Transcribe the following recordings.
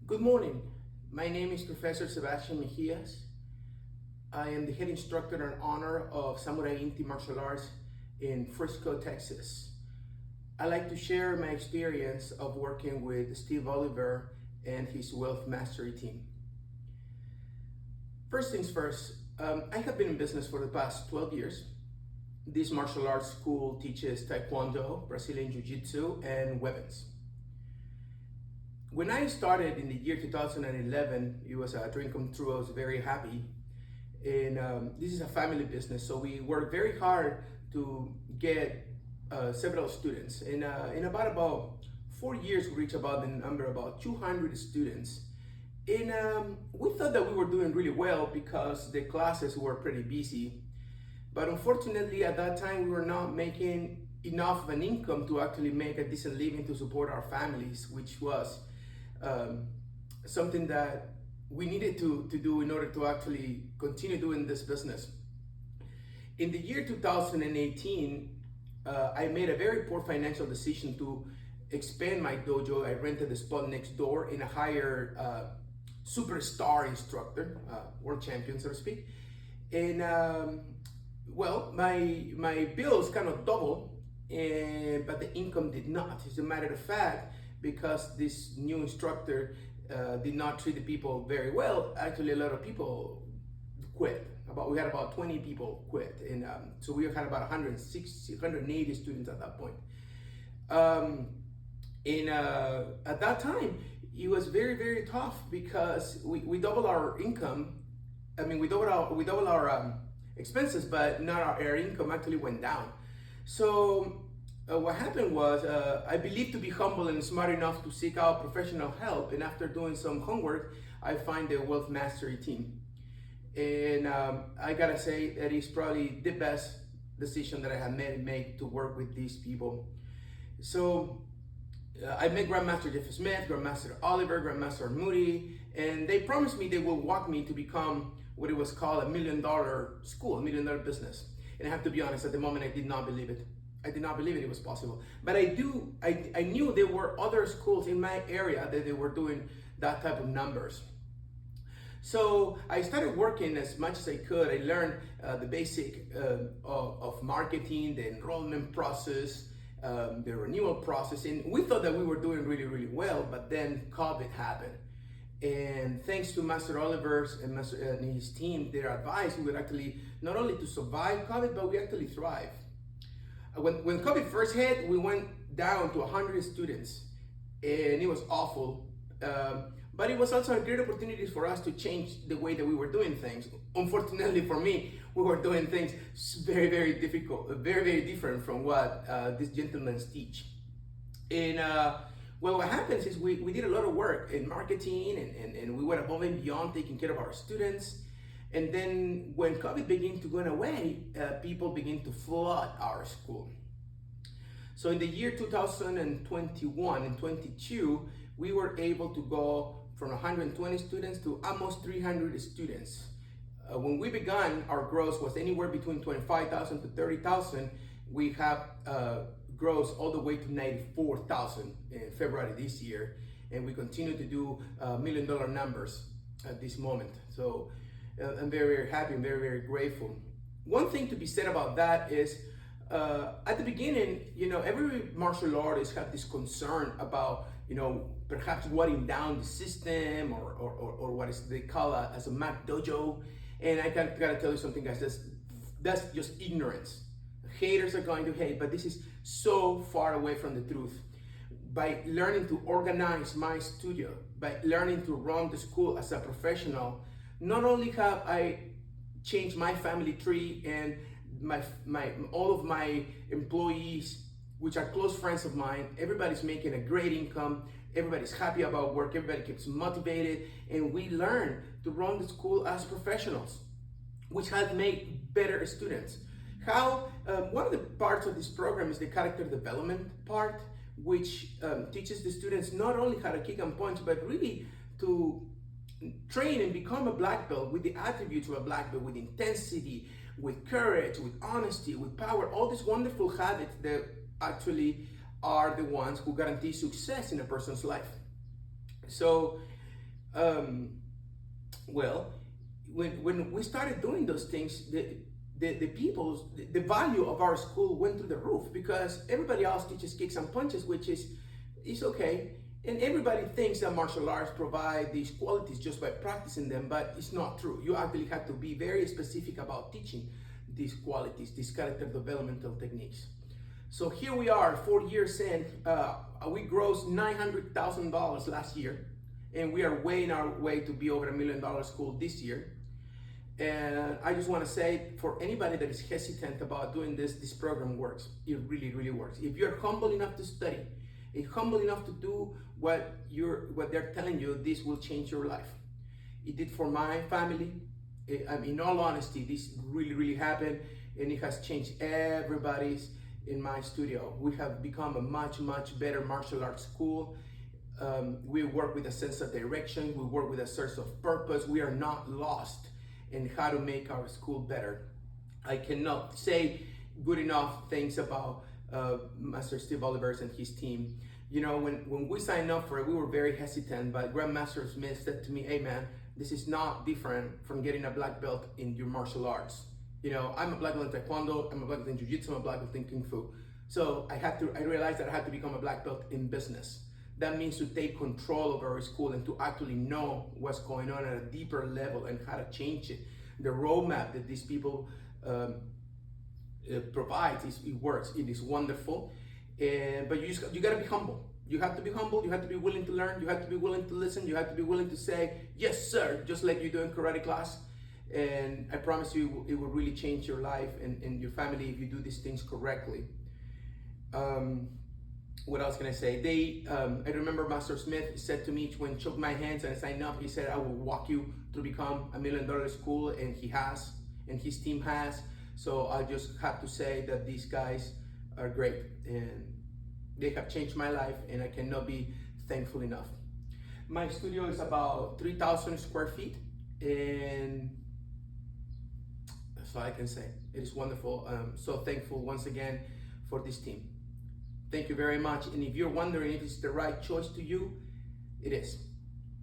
Good morning. My name is Professor Sebastian Mejias. I am the head instructor in honor of Samurai Inti Martial Arts in Frisco, Texas. I like to share my experience of working with Steve Oliver and his Wealth Mastery team. First things first, I have been in business for the past 12 years. This martial arts school teaches Taekwondo, Brazilian Jiu-Jitsu, and weapons. When I started in the year 2011, it was a dream come true. I was very happy. And this is a family business, so we worked very hard to get several students. And in about 4 years, we reached about the number about 200 students. And we thought that we were doing really well because the classes were pretty busy. But unfortunately, at that time, we were not making enough of an income to actually make a decent living to support our families, which was something that we needed to do in order to actually continue doing this business. In the year 2018, I made a very poor financial decision to expand my dojo. I rented a spot next door and I hired a superstar instructor, world champion, so to speak. And well, my bills kind of doubled, but the income did not. As a matter of fact, because this new instructor did not treat the people very well, actually a lot of people quit. We had about 20 people quit, and so we had about 160, 180 students at that point. At that time, it was very, very tough because we doubled our income. I mean, we doubled our expenses, but not our income actually went down. So what happened was I believed to be humble and smart enough to seek out professional help, and after doing some homework, I find the Wealth Mastery team. And I gotta say that is probably the best decision that I have made to work with these people. So I met Grandmaster Jeff Smith, Grandmaster Oliver, Grandmaster Moody, and they promised me they will walk me to become what it was called $1 million school, $1 million business. And I have to be honest, at the moment I did not believe it. I did not believe it was possible. But I knew there were other schools in my area that they were doing that type of numbers. So I started working as much as I could. I learned the basic of marketing, the enrollment process, the renewal process. And we thought that we were doing really, really well, but then COVID happened. And thanks to Master Oliver's and his team, their advice, we would actually not only to survive COVID, but we actually thrive. When COVID first hit, we went down to 100 students, and it was awful. But it was also a great opportunity for us to change the way that we were doing things. Unfortunately for me, we were doing things very, very difficult, very, very different from what these gentlemen teach. And well, what happens is we did a lot of work in marketing, and we went above and beyond taking care of our students. And then when COVID began to go away, people began to flood our school. So in the year 2021 and 22, we were able to go from 120 students to almost 300 students. When we began, our growth was anywhere between 25,000 to 30,000. We have grows all the way to 94,000 in February this year. And we continue to do $1 million numbers at this moment. So I'm very, very happy and very, very grateful. One thing to be said about that is, at the beginning, every martial artist have this concern about, perhaps watering down the system or what is they call as a mat dojo. And I gotta tell you something, guys, that's just ignorance. Haters are going to hate, but this is so far away from the truth. By learning to organize my studio, by learning to run the school as a professional, not only have I changed my family tree and all of my employees, which are close friends of mine, everybody's making a great income, everybody's happy about work, everybody keeps motivated, and we learn to run the school as professionals, which has made better students. One of the parts of this program is the character development part, which teaches the students not only how to kick and punch, but really to train and become a black belt with the attributes of a black belt, with intensity, with courage, with honesty, with power, all these wonderful habits that actually are the ones who guarantee success in a person's life. So um, well, when we started doing those things, the value of our school went through the roof because everybody else teaches kicks and punches, which is okay. And everybody thinks that martial arts provide these qualities just by practicing them, but it's not true. You actually have to be very specific about teaching these qualities, these character developmental techniques. So here we are, 4 years in. We grossed $900,000 last year, and we are way in our way to be over $1 million school this year. And I just want to say, for anybody that is hesitant about doing this program works. It really, really works. If you're humble enough to study, and humble enough to do what they're telling you, this will change your life. It did for my family. In all honesty, this really, really happened, and it has changed everybody's in my studio. We have become a much, much better martial arts school. We work with a sense of direction. We work with a sense of purpose. We are not lost in how to make our school better. I cannot say good enough things about Master Steve Olivers and his team. You know, when we signed up for it, we were very hesitant, but Grandmaster Smith said to me, "Hey man, this is not different from getting a black belt in your martial arts. You know, I'm a black belt in Taekwondo, I'm a black belt in Jiu-Jitsu, I'm a black belt in Kung Fu." So I realized that I had to become a black belt in business. That means to take control of our school and to actually know what's going on at a deeper level and how to change it. The roadmap that these people provide, it works, it is wonderful. But you gotta be humble. You have to be humble, you have to be willing to learn, you have to be willing to listen, you have to be willing to say, "Yes, sir," just like you do in karate class. And I promise you, it will really change your life and your family if you do these things correctly. What else can I say? I remember Master Smith said to me when he shook my hands and I signed up, he said, "I will walk you to become $1 million school," and he has, and his team has. So I just have to say that these guys are great, and they have changed my life, and I cannot be thankful enough. My studio is about 3,000 square feet, and that's all I can say. It is wonderful. I'm so thankful once again for this team. Thank you very much. And if you're wondering if it's the right choice to you, it is.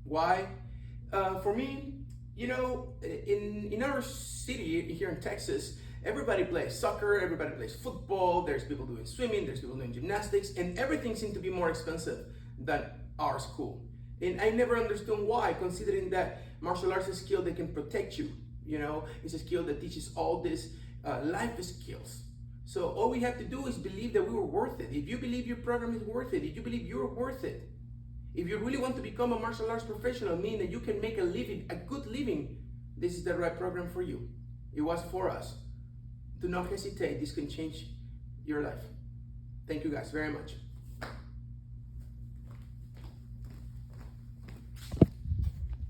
Why? For me, you know, in our city here in Texas, everybody plays soccer, everybody plays football, there's people doing swimming, there's people doing gymnastics, and everything seems to be more expensive than our school. And I never understood why, considering that martial arts is a skill that can protect you. You know, it's a skill that teaches all these life skills. So all we have to do is believe that we were worth it. If you believe your program is worth it, if you believe you're worth it, if you really want to become a martial arts professional, meaning that you can make a living, a good living, this is the right program for you. It was for us. Do not hesitate. This can change your life. Thank you guys very much.